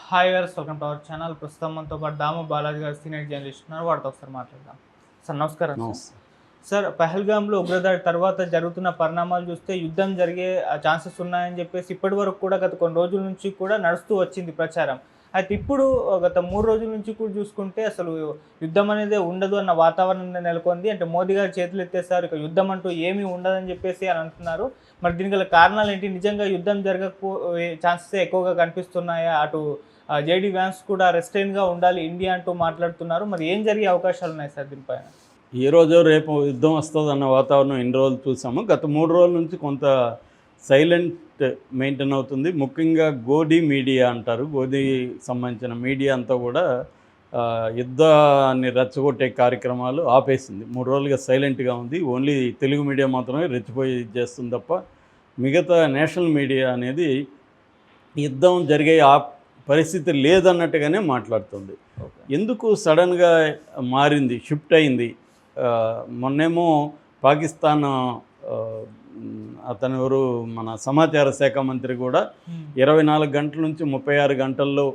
Hi viewers, welcome to our channel. ప్రస్తుతం మనతో పాటు దాము బాలాజీ గారు సీనియర్ జర్నలిస్ట్ ఉన్నారు. వారితో ఒకసారి మాట్లాడదాం. సార్ నమస్కారం. నమస్తే. సార్, పహల్గామ్లో ఉగ్రదాడి తర్వాత జరుగుతున్న పరిణామాలు చూస్తే యుద్ధం జరిగే ఛాన్సెస్ ఉన్నాయని చెప్పేసి ఇప్పటి వరకు కూడా గత కొన్ని రోజుల నుంచి కూడా నడుస్తూ వచ్చింది ప్రచారం. అయితే ఇప్పుడు గత 3 రోజుల నుంచి కూడా చూసుకుంటే అసలు యుద్ధం అనేది ఉండదు అన్న వాతావరణం నెలకొంది. అంటే మోదీ గారు చేతులు ఎత్తేసారు, ఇక యుద్ధం అంటూ ఏమీ ఉండదని చెప్పేసి అని అంటున్నారు. మరి దీనికి గల కారణాలు ఏంటి? నిజంగా యుద్ధం జరగకపోయే ఛాన్సెస్ ఎక్కువగా కనిపిస్తున్నాయా? అటు జేడీ వ్యాన్స్ కూడా రెస్టైన్గా ఉండాలి ఇండియా అంటూ మాట్లాడుతున్నారు. మరి ఏం జరిగే అవకాశాలు ఉన్నాయి సార్ దీనిపైన? ఏ రోజో రేపు యుద్ధం వస్తుందన్న వాతావరణం ఇన్ని రోజులు చూసాము. గత 3 రోజుల నుంచి కొంత సైలెంట్ మెయింటైన్ అవుతుంది. ముఖ్యంగా గోధీ మీడియా అంటారు, గోధీ సంబంధించిన మీడియా అంతా కూడా యుద్ధాన్ని రెచ్చగొట్టే కార్యక్రమాలు ఆపేసింది. 3 రోజులుగా సైలెంట్గా ఉంది. ఓన్లీ తెలుగు మీడియా మాత్రమే రెచ్చిపోయి చేస్తుంది తప్ప మిగతా నేషనల్ మీడియా అనేది యుద్ధం జరిగే పరిస్థితి లేదన్నట్టుగానే మాట్లాడుతుంది. ఎందుకు సడన్గా మారింది, షిఫ్ట్ అయింది? మొన్నేమో పాకిస్తాన్ అతను ఎవరు, మన సమాచార శాఖ మంత్రి కూడా 24 గంటల నుంచి 36 గంటల్లో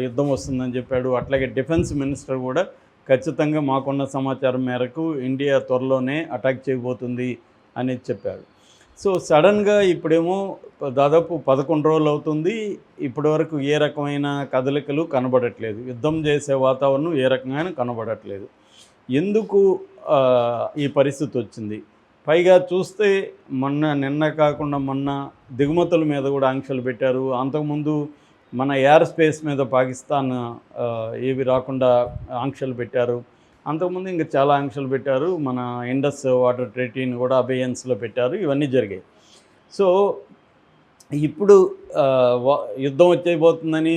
యుద్ధం వస్తుందని చెప్పాడు. అట్లాగే డిఫెన్స్ మినిస్టర్ కూడా ఖచ్చితంగా మాకున్న సమాచారం మేరకు ఇండియా త్వరలోనే అటాక్ చేయబోతుంది అని చెప్పాడు. సో సడన్గా ఇప్పుడేమో దాదాపు 11 రోజులు అవుతుంది. ఇప్పటి వరకు ఏ రకమైన కదలికలు కనబడట్లేదు. యుద్ధం చేసే వాతావరణం ఏ రకంగా కనబడట్లేదు. ఎందుకు ఈ పరిస్థితి వచ్చింది? పైగా చూస్తే నిన్న కాకుండా మొన్న దిగుమతుల మీద కూడా ఆంక్షలు పెట్టారు. అంతకుముందు మన ఎయిర్ స్పేస్ మీద పాకిస్తాన్ ఏవి రాకుండా ఆంక్షలు పెట్టారు. అంతకుముందు ఇంకా చాలా ఆంక్షలు పెట్టారు. మన ఇండస్ వాటర్ ట్రీటీని కూడా అబేయన్స్లో పెట్టారు. ఇవన్నీ జరిగాయి. సో ఇప్పుడు యుద్ధం వచ్చేయబోతుందని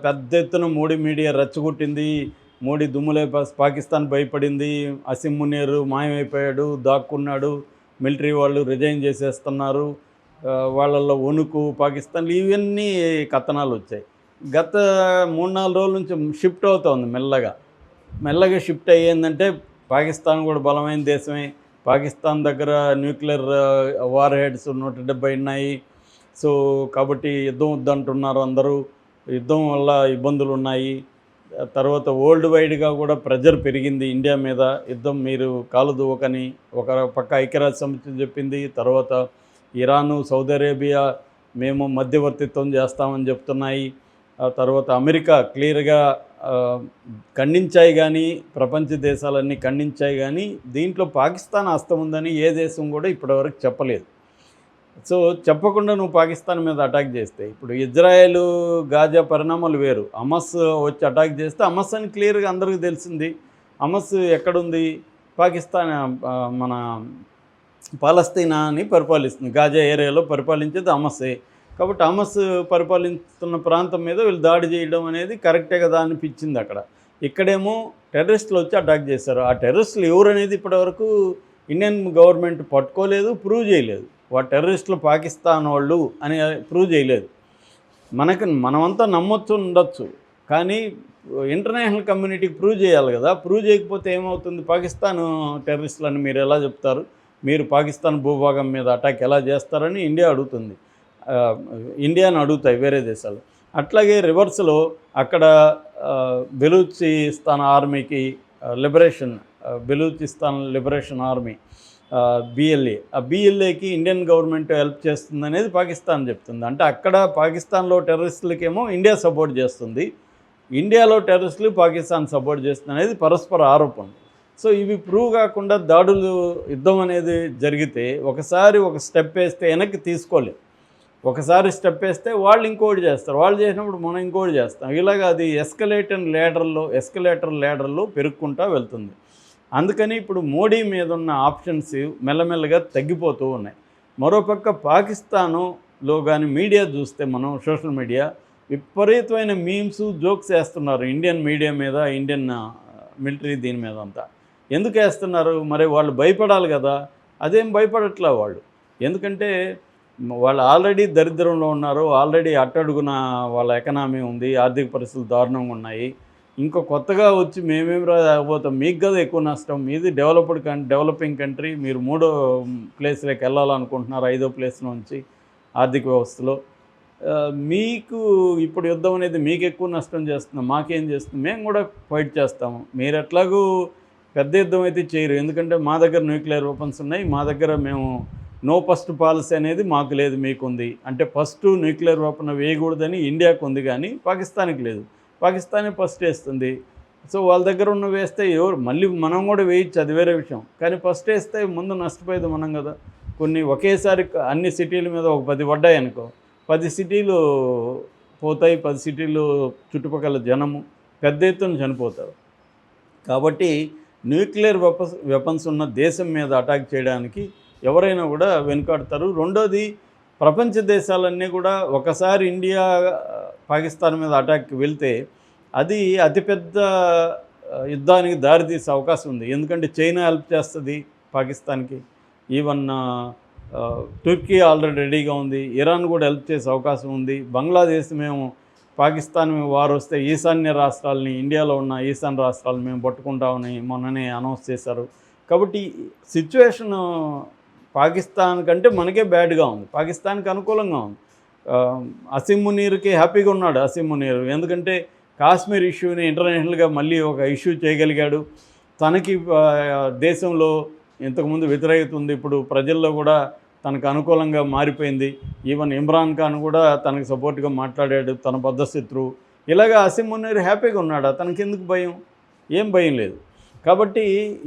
పెద్ద ఎత్తున మోడీ మీడియా రెచ్చగొట్టింది. మోడీ దుమ్ములే పాకిస్తాన్ భయపడింది. అసిమ్ మునీర్ మాయమైపోయాడు, దాక్కున్నాడు, మిలిటరీ వాళ్ళు రిజైన్ చేసేస్తున్నారు, వాళ్ళల్లో వణుకు పాకిస్తాన్లు, ఇవన్నీ కథనాలు వచ్చాయి. గత 3-4 రోజుల నుంచి షిఫ్ట్ అవుతోంది మెల్లగా షిఫ్ట్ అయ్యిందంటే పాకిస్తాన్ కూడా బలమైన దేశమే. పాకిస్తాన్ దగ్గర న్యూక్లియర్ వార్ హెడ్స్ 170 ఉన్నాయి. సో కాబట్టి యుద్ధం వద్దంటున్నారు అందరూ. యుద్ధం వల్ల ఇబ్బందులు ఉన్నాయి. తర్వాత వరల్డ్ వైడ్గా కూడా ప్రెజర్ పెరిగింది ఇండియా మీద. యుద్ధం మీరు కాలు దువ్వకని ఒక పక్క ఐక్యరాజ్య సమితి చెప్పింది. తర్వాత ఇరాను, సౌదీ అరేబియా మేము మధ్యవర్తిత్వం చేస్తామని చెప్తున్నాయి. ఆ తర్వాత అమెరికా క్లియర్గా ఖండించాయి, కానీ ప్రపంచ దేశాలన్నీ ఖండించాయి, కానీ దీంట్లో పాకిస్తాన్ హస్తం ఉందని ఏ దేశం కూడా ఇప్పటివరకు చెప్పలేదు. సో చెప్పకుండా నువ్వు పాకిస్తాన్ మీద అటాక్ చేస్తే, ఇప్పుడు ఇజ్రాయెల్ గాజా పరిణామాలు వేరు. హమస్ వచ్చి అటాక్ చేస్తే హమస్ అని క్లియర్గా అందరికీ తెలిసింది. హమస్ ఎక్కడుంది? పాకిస్తాన్ మన పాలస్తీనాని పరిపాలిస్తుంది. గాజా ఏరియాలో పరిపాలించేది హమసే. కాబట్టి హమస్ పరిపాలిస్తున్న ప్రాంతం మీద వీళ్ళు దాడి చేయడం అనేది కరెక్టే కదా అనిపించింది అక్కడ. ఇక్కడేమో టెర్రరిస్టులు వచ్చి అటాక్ చేశారు. ఆ టెర్రరిస్టులు ఎవరు అనేది ఇప్పటివరకు ఇండియన్ గవర్నమెంట్ పట్టుకోలేదు, ప్రూవ్ చేయలేదు. టెర్రరిస్టులు పాకిస్తాన్ వాళ్ళు అని ప్రూవ్ చేయలేదు. మనమంతా నమ్మొచ్చు, ఉండొచ్చు, కానీ ఇంటర్నేషనల్ కమ్యూనిటీకి ప్రూవ్ చేయాలి కదా. ప్రూవ్ చేయకపోతే ఏమవుతుంది? పాకిస్తాన్ టెర్రరిస్టులు అని మీరు ఎలా చెప్తారు? మీరు పాకిస్తాన్ భూభాగం మీద అటాక్ ఎలా చేస్తారని ఇండియా అడుగుతుంది. ఇండియాను అడుగుతాయి వేరే దేశాలు. అట్లాగే రివర్స్లో అక్కడ బెలూచిస్తాన్ ఆర్మీకి బెలూచిస్తాన్ లిబరేషన్ ఆర్మీ BLA, ఆ BLAకి ఇండియన్ గవర్నమెంట్ హెల్ప్ చేస్తుంది అనేది పాకిస్తాన్ చెప్తుంది. అంటే అక్కడ పాకిస్తాన్లో టెర్రరిస్టులకేమో ఇండియా సపోర్ట్ చేస్తుంది, ఇండియాలో టెర్రరిస్టులు పాకిస్తాన్ సపోర్ట్ చేస్తుంది అనేది పరస్పర ఆరోపణ. సో ఇవి ప్రూవ్ కాకుండా యుద్ధం అనేది జరిగితే ఒకసారి ఒక స్టెప్ వేస్తే వెనక్కి తీసుకోలేదు. ఒకసారి స్టెప్ వేస్తే వాళ్ళు ఇంకోటి చేస్తారు, వాళ్ళు చేసినప్పుడు మనం ఇంకోటి చేస్తాం. ఇలాగ అది ఎస్కలేటర్ ల్యాడర్లో పెరుక్కుంటూ వెళ్తుంది. అందుకని ఇప్పుడు మోడీ మీద ఉన్న ఆప్షన్స్ మెల్లమెల్లగా తగ్గిపోతూ ఉన్నాయి. మరోపక్క పాకిస్తానులో కానీ మీడియా చూస్తే మనం సోషల్ మీడియా విపరీతమైన మీమ్స్, జోక్స్ వేస్తున్నారు ఇండియన్ మీడియా మీద, ఇండియన్ మిలిటరీ దీని మీద అంతా. ఎందుకు వేస్తున్నారు? మరి వాళ్ళు భయపడాలి కదా. అదేం భయపడట్లా వాళ్ళు. ఎందుకంటే వాళ్ళు ఆల్రెడీ దరిద్రంలో ఉన్నారు, ఆల్రెడీ అట్టడుగున వాళ్ళ ఎకనామీ ఉంది, ఆర్థిక పరిస్థితులు దారుణంగా ఉన్నాయి. ఇంకో కొత్తగా వచ్చి మేమేం రాకపోతాం, మీకు కదా ఎక్కువ నష్టం, మీది డెవలపింగ్ కంట్రీ, మీరు 3వ ప్లేస్లోకి వెళ్ళాలనుకుంటున్నారు 5వ ప్లేస్ నుంచి ఆర్థిక వ్యవస్థలో. మీకు ఇప్పుడు యుద్ధం అనేది మీకు ఎక్కువ నష్టం చేస్తున్నాం, మాకేం చేస్తుంది, మేము కూడా ఫైట్ చేస్తాము. మీరు ఎట్లాగూ పెద్ద యుద్ధం అయితే చేయరు, ఎందుకంటే మా దగ్గర న్యూక్లియర్ వెపన్స్ ఉన్నాయి, మా దగ్గర మేము నో ఫస్ట్ పాలసీ అనేది మాకు లేదు, మీకుంది. అంటే ఫస్ట్ న్యూక్లియర్ వెపన్ వేయకూడదని ఇండియాకు ఉంది కానీ పాకిస్తాన్కి లేదు. పాకిస్తానే ఫస్ట్ వేస్తుంది. సో వాళ్ళ దగ్గర ఉన్న వేస్తే ఎవరు మళ్ళీ మనం కూడా వేయచ్చు, అది వేరే విషయం. కానీ ఫస్ట్ వేస్తే ముందు నష్టపోయేది మనం కదా. కొన్ని ఒకేసారి అన్ని సిటీల మీద ఒక 10 పడ్డాయి అనుకో, 10 సిటీలు పోతాయి, 10 సిటీలు చుట్టుపక్కల జనము పెద్ద ఎత్తున చనిపోతారు. కాబట్టి న్యూక్లియర్ వెపన్స్ ఉన్న దేశం మీద అటాక్ చేయడానికి ఎవరైనా కూడా వెనుకాడతారు. రెండోది, ప్రపంచ దేశాలన్నీ కూడా ఒకసారి ఇండియా పాకిస్తాన్ మీద అటాక్కి వెళ్తే అది అతిపెద్ద యుద్ధానికి దారితీసే అవకాశం ఉంది. ఎందుకంటే చైనా హెల్ప్ చేస్తుంది పాకిస్తాన్కి, ఈవెన్ టుర్కీ ఆల్రెడీ రెడీగా ఉంది, ఇరాన్ కూడా హెల్ప్ చేసే అవకాశం ఉంది. బంగ్లాదేశ్ మేము పాకిస్తాన్ వారు వస్తే ఈశాన్య రాష్ట్రాలని, ఇండియాలో ఉన్న ఈశాన్య రాష్ట్రాలను మేము పట్టుకుంటామని మొన్ననే అనౌన్స్ చేశారు. కాబట్టి సిచ్యువేషను పాకిస్తాన్ కంటే మనకే బ్యాడ్గా ఉంది, పాకిస్తాన్కి అనుకూలంగా ఉంది. అసీం మునీర్కి హ్యాపీగా ఉన్నాడు అసీం మునీర్, ఎందుకంటే కాశ్మీర్ ఇష్యూని ఇంటర్నేషనల్గా మళ్ళీ ఒక ఇష్యూ చేయగలిగాడు. తనకి దేశంలో ఇంతకుముందు వ్యతిరేకత ఉంది, ఇప్పుడు ప్రజల్లో కూడా తనకు అనుకూలంగా మారిపోయింది. ఈవెన్ ఇమ్రాన్ ఖాన్ కూడా తనకు సపోర్ట్గా మాట్లాడాడు, తన బద్ధశత్రువు. ఇలాగా అసీం మునీర్ హ్యాపీగా ఉన్నాడు, తనకి ఎందుకు భయం? ఏం భయం లేదు. కాబట్టి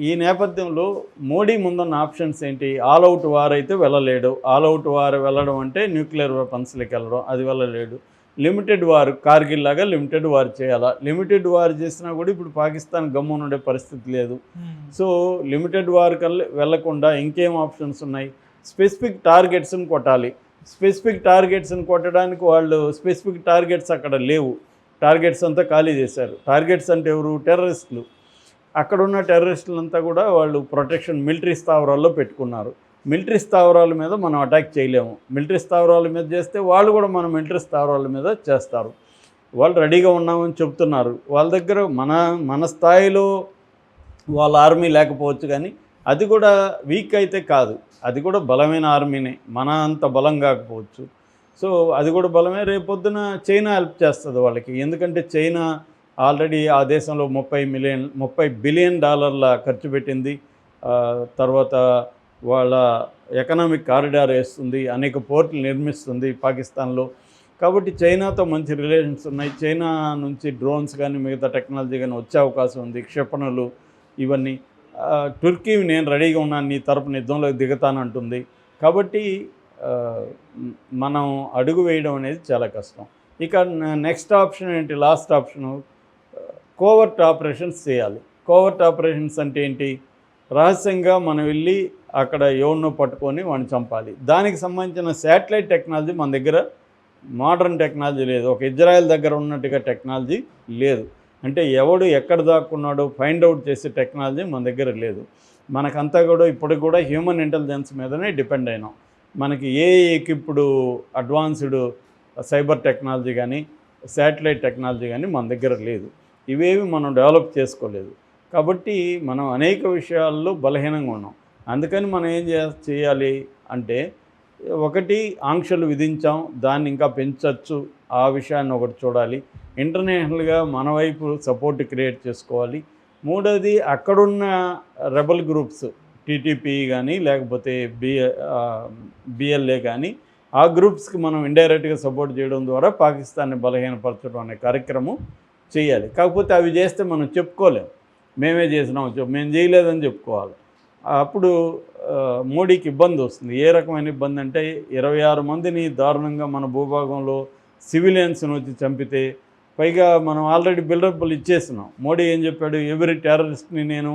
ఈ నేపథ్యంలో మోడీ ముందున్న ఆప్షన్స్ ఏంటి? ఆల్ అవుట్ వార్ అయితే వెళ్ళలేడు. ఆల్ అవుట్ వార్ వెళ్ళడం అంటే న్యూక్లియర్ వెపన్స్లోకి వెళ్ళడం, అది వెళ్ళలేడు. లిమిటెడ్ వార్, కార్గిల్ లాగా లిమిటెడ్ వార్ చేయాలా. లిమిటెడ్ వార్ చేసినా కూడా ఇప్పుడు పాకిస్తాన్ గమ్మున ఉండే పరిస్థితి లేదు. సో లిమిటెడ్ వార్ కల్లా వెళ్లకుండా ఇంకేం ఆప్షన్స్ ఉన్నాయి? స్పెసిఫిక్ టార్గెట్స్ని కొట్టాలి. స్పెసిఫిక్ టార్గెట్స్ని కొట్టడానికి వాళ్ళు స్పెసిఫిక్ టార్గెట్స్ అక్కడ లేవు, టార్గెట్స్ అంతా ఖాళీ చేశారు. టార్గెట్స్ అంటే ఎవరు? టెర్రరిస్టులు. అక్కడున్న టెర్రరిస్టులంతా కూడా వాళ్ళు ప్రొటెక్షన్ మిలిటరీ స్థావరాల్లో పెట్టుకున్నారు. మిలిటరీ స్థావరాల మీద మనం అటాక్ చేయలేము. మిలిటరీ స్థావరాల మీద చేస్తే వాళ్ళు కూడా మన మిలిటరీ స్థావరాల మీద చేస్తారు. వాళ్ళు రెడీగా ఉన్నామని చెప్తున్నారు. వాళ్ళ దగ్గర మన స్థాయిలో వాళ్ళ ఆర్మీ లేకపోవచ్చు, కానీ అది కూడా వీక్ అయితే కాదు, అది కూడా బలమైన ఆర్మీనే, మన అంత బలం కాకపోవచ్చు. సో అది కూడా బలమే. రేపొద్దున చైనా హెల్ప్ చేస్తుంది వాళ్ళకి, ఎందుకంటే చైనా ఆల్రెడీ ఆ దేశంలో $30 బిలియన్ ఖర్చు పెట్టింది. తర్వాత వాళ్ళ ఎకనామిక్ కారిడార్ వేస్తుంది, అనేక పోర్టులు నిర్మిస్తుంది పాకిస్తాన్లో. కాబట్టి చైనాతో మంచి రిలేషన్స్ ఉన్నాయి. చైనా నుంచి డ్రోన్స్ కానీ మిగతా టెక్నాలజీ కానీ వచ్చే అవకాశం ఉంది, క్షిపణులు ఇవన్నీ. టుర్కీ నేను రెడీగా ఉన్నాను, నీ తరపున యుద్ధంలోకి దిగుతానంటుంది. కాబట్టి మనం అడుగు వేయడం అనేది చాలా కష్టం. ఇక నెక్స్ట్ ఆప్షన్ ఏంటి? లాస్ట్ ఆప్షను కోవర్ట్ ఆపరేషన్స్ చేయాలి. కోవర్ట్ ఆపరేషన్స్ అంటే ఏంటి? రహస్యంగా మనం వెళ్ళి అక్కడ ఎవరినో పట్టుకొని వాడిని చంపాలి. దానికి సంబంధించిన శాటిలైట్ టెక్నాలజీ మన దగ్గర, మోడర్న్ టెక్నాలజీ లేదు. ఒక ఇజ్రాయెల్ దగ్గర ఉన్నట్టుగా టెక్నాలజీ లేదు. అంటే ఎవడు ఎక్కడ దాక్కున్నాడో ఫైండ్ అవుట్ చేసే టెక్నాలజీ మన దగ్గర లేదు. మనకంతా కూడా ఇప్పటికి కూడా హ్యూమన్ ఇంటెలిజెన్స్ మీదనే డిపెండ్ అయినాం. మనకి ఏ ఇప్పుడు అడ్వాన్స్డ్ సైబర్ టెక్నాలజీ కానీ శాటిలైట్ టెక్నాలజీ కానీ మన దగ్గర లేదు. ఇవేవి మనం డెవలప్ చేసుకోలేదు. కాబట్టి మనం అనేక విషయాల్లో బలహీనంగా ఉన్నాం. అందుకని మనం ఏం చేయాలి అంటే, ఒకటి ఆంక్షలు విధించాం, దాన్ని ఇంకా పెంచవచ్చు, ఆ విషయాన్ని ఒకటి చూడాలి. ఇంటర్నేషనల్గా మన వైపు సపోర్ట్ క్రియేట్ చేసుకోవాలి. మూడోది, అక్కడున్న రెబల్ గ్రూప్స్ టీటీపీ కానీ లేకపోతే బిఎల్ఏ కానీ, ఆ గ్రూప్స్కి మనం ఇండైరెక్ట్గా సపోర్ట్ చేయడం ద్వారా పాకిస్తాన్ని బలహీనపరచడం అనే కార్యక్రమం చేయాలి. కాకపోతే అవి చేస్తే మనం చెప్పుకోలేం, మేమే చేసినాం, మేము చేయలేదని చెప్పుకోవాలి. అప్పుడు మోడీకి ఇబ్బంది వస్తుంది. ఏ రకమైన ఇబ్బంది అంటే, 26 మందిని దారుణంగా మన భూభాగంలో సివిలియన్స్ని వచ్చి చంపితే, పైగా మనం ఆల్రెడీ బిల్డప్లు ఇచ్చేసినాం. మోడీ ఏం చెప్పాడు? ఎవ్రీ టెర్రరిస్ట్ని నేను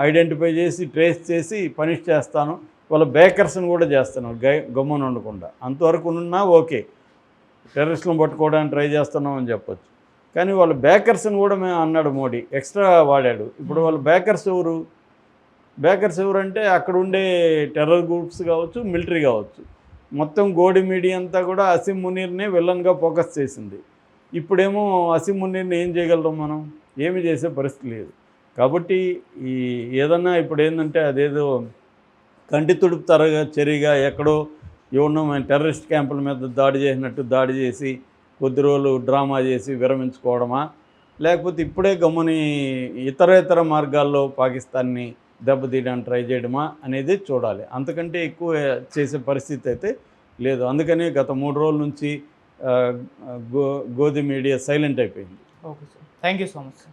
ఐడెంటిఫై చేసి ట్రేస్ చేసి పనిష్ చేస్తాను, వాళ్ళ బేకర్స్ని కూడా చేస్తాను గమ్మున ఉండకుండా. అంతవరకు ఉన్నా ఓకే, టెర్రరిస్టులను పట్టుకోవడానికి ట్రై చేస్తున్నాం అని చెప్పొచ్చు. కానీ వాళ్ళ బేకర్స్ని కూడా మేము అన్నాడు మోడీ, ఎక్స్ట్రా వాడాడు. ఇప్పుడు వాళ్ళ బేకర్స్ ఎవరు? బేకర్స్ ఎవరంటే అక్కడ ఉండే టెర్రర్ గ్రూప్స్ కావచ్చు, మిలిటరీ కావచ్చు. మొత్తం గోడి మీడియా అంతా కూడా అసీం మునీర్నే విలన్గా ఫోకస్ చేసింది. ఇప్పుడేమో అసీం మునీర్ని ఏం చేయగలరు మనం? ఏమి చేసే పరిస్థితి లేదు. కాబట్టి ఏదన్నా ఇప్పుడు ఏంటంటే, అదేదో కంటి తుడుపు చర్యగా ఎక్కడో ఎవరినో మేము టెర్రరిస్ట్ క్యాంపుల మీద దాడి చేసినట్టు దాడి చేసి కొద్ది రోజులు డ్రామా చేసి విరమించుకోవడమా, లేకపోతే ఇప్పుడే గమ్ముని ఇతర మార్గాల్లో పాకిస్తాన్ని దెబ్బతీయడానికి ట్రై చేయడమా అనేది చూడాలి. అంతకంటే ఎక్కువ చేసే పరిస్థితి అయితే లేదు. అందుకని గత 3 రోజుల నుంచి గోధి మీడియా సైలెంట్ అయిపోయింది. Okay sir, thank you so much sir.